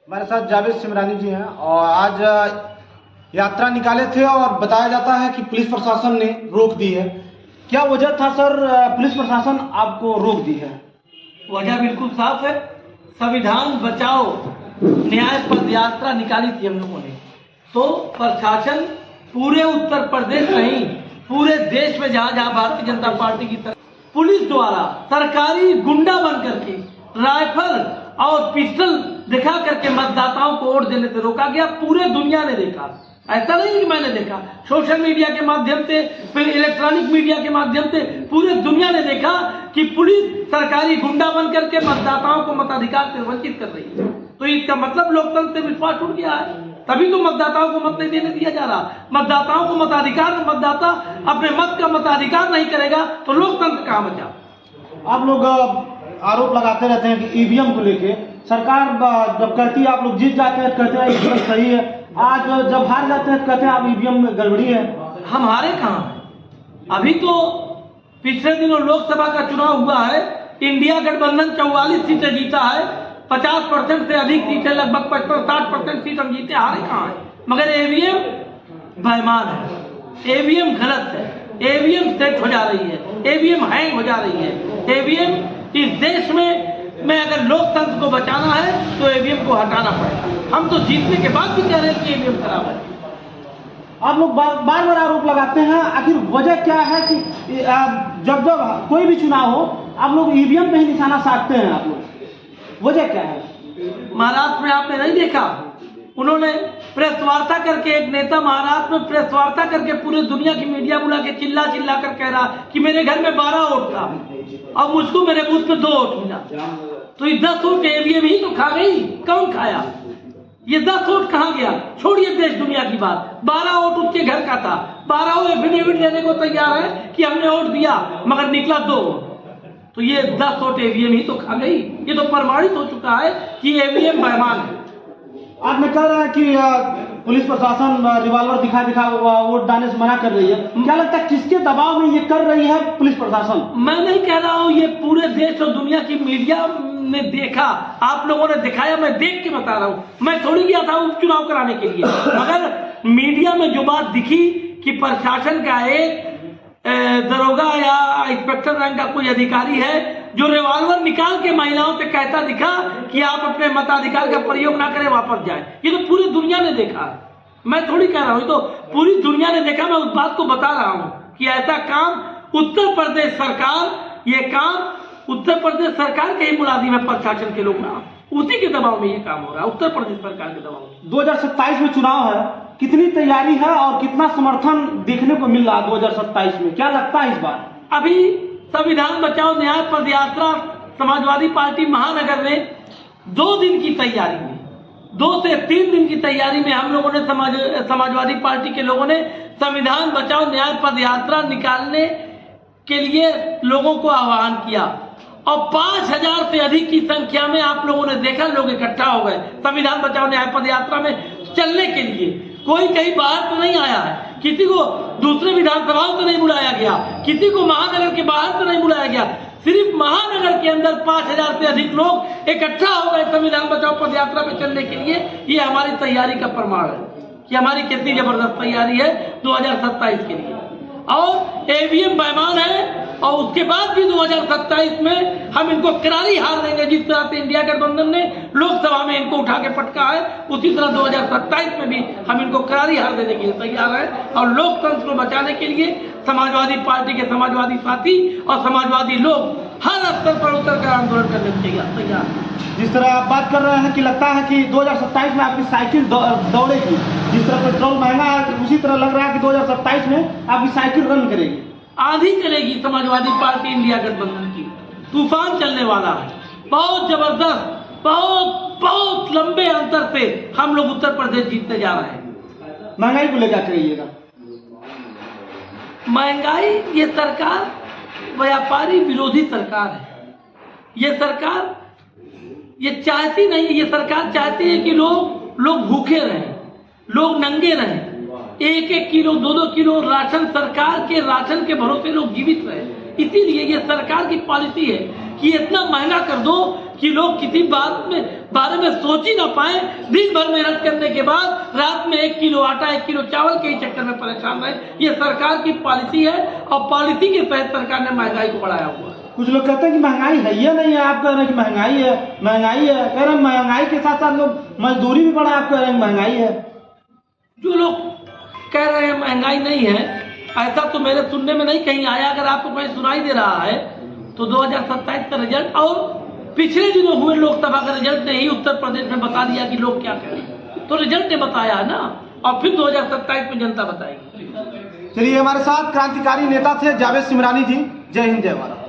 हमारे साथ जावेद सिमरानी जी हैं और आज यात्रा निकाले थे और बताया जाता है कि पुलिस प्रशासन ने रोक दी है। क्या वजह था सर, पुलिस प्रशासन आपको रोक दी है? वजह बिल्कुल साफ है। संविधान बचाओ न्याय पद यात्रा निकाली थी हम लोगों ने, तो प्रशासन पूरे उत्तर प्रदेश नहीं पूरे देश में जहां जहां भारतीय जनता पार्टी की तरफ पुलिस द्वारा सरकारी गुंडा बन करके राइफल और पिस्टल दिखा करके मतदाताओं को वोट देने से रोका गया। पूरे दुनिया ने देखा, ऐसा नहीं कि मैंने देखा, सोशल मीडिया के माध्यम से, फिर इलेक्ट्रॉनिक मीडिया के माध्यम से पूरे दुनिया ने देखा कि पुलिस सरकारी गुंडा बन करके मतदाताओं को मताधिकार से वंचित कर रही है। तो इसका मतलब लोकतंत्र से विश्वास उठ गया है, तभी तो मतदाताओं को मत नहीं देने दिया जा रहा। मतदाताओं को मताधिकार, मतदाता अपने मत का मताधिकार नहीं करेगा तो लोकतंत्र कहाँ बचा। आप लोग आरोप लगाते रहते हैं कि ईवीएम को लेके सरकार जब करती है आप लोग जीत जाते हैं, कहते हैं एकदम सही है। आज जब हार जाते हैं कहते हैं आप ईवीएम में गड़बड़ी है। हम हारे कहाँ? अभी तो पिछले दिनों लोकसभा का चुनाव हुआ है, इंडिया गठबंधन 44 सीटें जीता है, 50% से अधिक सीटें, लगभग 55-60% सीट हम जीते, हारे कहाँ है? मगर ईवीएम बेईमान है, ईवीएम गलत है, ईवीएम सेट हो जा रही है, ईवीएम हैंग हो जा रही है। ईवीएम इस देश में अगर लोकतंत्र को बचाना है तो ईवीएम को हटाना पड़ेगा। हम तो जीतने के बाद भी कह रहे हैं कि ईवीएम खराब है। आप लोग बार बार आरोप लगाते हैं, आखिर वजह क्या है कि जब जब कोई भी चुनाव हो आप लोग ईवीएम पे ही निशाना साधते हैं? आप लोग वजह क्या है? महाराष्ट्र में आपने नहीं देखा, उन्होंने प्रेस वार्ता करके, एक नेता महाराष्ट्र में प्रेस वार्ता करके पूरे दुनिया की मीडिया बुला के चिल्ला कर कह रहा कि मेरे घर में 12 वोट था और मुझको मेरे बूथ में 2 वोट मिला। तो ये 10 वोट ईवीएम ही तो खा गई। कौन खाया? ये 10 वोट कहाँ गया? छोड़िए देश दुनिया की बात, 12 वोट उसके घर का था, 12 वो एफिडेविट देने को तैयार है कि हमने वोट दिया, मगर निकला 2 वोट। तो ये 10 वोट ईवीएम ही तो खा गई। ये तो प्रमाणित हो चुका है कि ईवीएम बेईमान है। आपने कह रहा है कि पुलिस प्रशासन रिवॉल्वर दिखा वोट डालने से मना कर रही है। क्या लगता है किसके दबाव में ये कर रही है पुलिस प्रशासन? मैं नहीं कह रहा हूँ, ये पूरे देश और दुनिया की मीडिया ने देखा, आप लोगों ने दिखाया, मैं देख के बता रहा हूँ। मैं थोड़ी गया था उपचुनाव कराने के लिए, मगर मीडिया में जो बात दिखी कि प्रशासन का एक दरोगा या इंस्पेक्टर रैंक का कोई अधिकारी है जो रिवॉल्वर निकाल के महिलाओं से कहता दिखा कि आप अपने मताधिकार का प्रयोग ना करें, वापस जाए। ये तो पूरी दुनिया ने देखा है, मैं थोड़ी कह रहा हूँ, ये तो पूरी दुनिया ने देखा। मैं उस बात को बता रहा हूँ कि ऐसा काम उत्तर प्रदेश सरकार, ये काम उत्तर प्रदेश सरकार के ही मुलाजिम है, प्रशासन के लोग ना, उसी के दबाव में ये काम हो रहा है, उत्तर प्रदेश सरकार के दबाव में। 2027 में चुनाव है, कितनी तैयारी है और कितना समर्थन देखने को मिल रहा है 2027 में? क्या लगता है इस बार? अभी संविधान बचाओ न्याय पद यात्रा समाजवादी पार्टी महानगर ने 2 दिन की तैयारी में, 2 से 3 दिन की तैयारी में हम लोगों ने समाजवादी पार्टी के लोगों ने संविधान बचाओ न्याय पद यात्रा निकालने के लिए लोगों को आह्वान किया और 5000 से अधिक की संख्या में आप लोगों ने देखा लोग इकट्ठा हो गए संविधान बचाओ न्याय पद यात्रा में चलने के लिए। कोई कहीं बाहर तो नहीं आया है, किसी को दूसरे विधानसभाओं से नहीं बुलाया गया, किसी को महानगर के बाहर से नहीं बुलाया गया, सिर्फ महानगर के अंदर 5000 से अधिक लोग इकट्ठा हो गए संविधान बचाओ पद यात्रा में चलने के लिए। ये हमारी तैयारी का प्रमाण है कि हमारी कितनी जबरदस्त तैयारी है 2027 के लिए। और ईवीएम बेईमान है और उसके बाद भी 2027 में हम इनको करारी हार देंगे। जिस तरह से इंडिया गठबंधन ने लोकसभा में इनको उठा के पटका है, उसी तरह 2027 में भी हम इनको करारी हार देने के लिए तैयार है। और लोकतंत्र को बचाने के लिए समाजवादी पार्टी के समाजवादी साथी और समाजवादी लोग हर स्तर पर उतर कर आंदोलन करने के लिए तैयार है। जिस तरह आप बात कर रहे हैं कि लगता है कि 2027 में आपकी साइकिल दौड़ेगी, जिस तरह पेट्रोल महंगा है उसी तरह लग रहा है कि 2027 में आपकी साइकिल रन करेगी, आधी चलेगी समाजवादी पार्टी इंडिया गठबंधन की। तूफान चलने वाला है, बहुत जबरदस्त, बहुत लंबे अंतर से हम लोग उत्तर प्रदेश जीतने जा रहे हैं। महंगाई को लेकर कहिएगा। महंगाई, ये सरकार व्यापारी विरोधी सरकार है। ये सरकार ये चाहती नहीं, ये सरकार चाहती है कि लोग भूखे रहें, लोग नंगे रहें, 1-1 किलो 2-2 किलो राशन, सरकार के राशन के भरोसे लोग जीवित रहे। इसीलिए ये सरकार की पॉलिसी है कि इतना महंगा कर दो कि लोग किसी बारे में सोच ही ना पाए। दिन भर मेहनत करने के बाद रात में 1 किलो आटा 1 किलो चावल के ही चक्कर में परेशान रहे। ये सरकार की पॉलिसी है और पॉलिसी के तहत सरकार ने महंगाई को बढ़ाया हुआ है। कुछ लोग कहते हैं कि महंगाई है ही नहीं है, आप कह रहे हैं कि महंगाई है, महंगाई है, कह रहे हैं महंगाई के साथ साथ लोग मजदूरी भी बढ़ा, आप कह रहे हैं महंगाई है। जो लोग कह रहे हैं महंगाई नहीं है, ऐसा तो मेरे सुनने में नहीं कहीं आया। अगर आपको कहीं सुनाई दे रहा है तो 2027 का रिजल्ट और पिछले दिनों हुए लोकसभा का रिजल्ट ने ही उत्तर प्रदेश में बता दिया कि लोग क्या कह रहे हैं। तो रिजल्ट ने बताया है ना, और फिर 2027 में जनता बताएगी। चलिए, हमारे साथ क्रांतिकारी नेता थे जावेद सिमरानी जी। जय हिंद, जय भारत।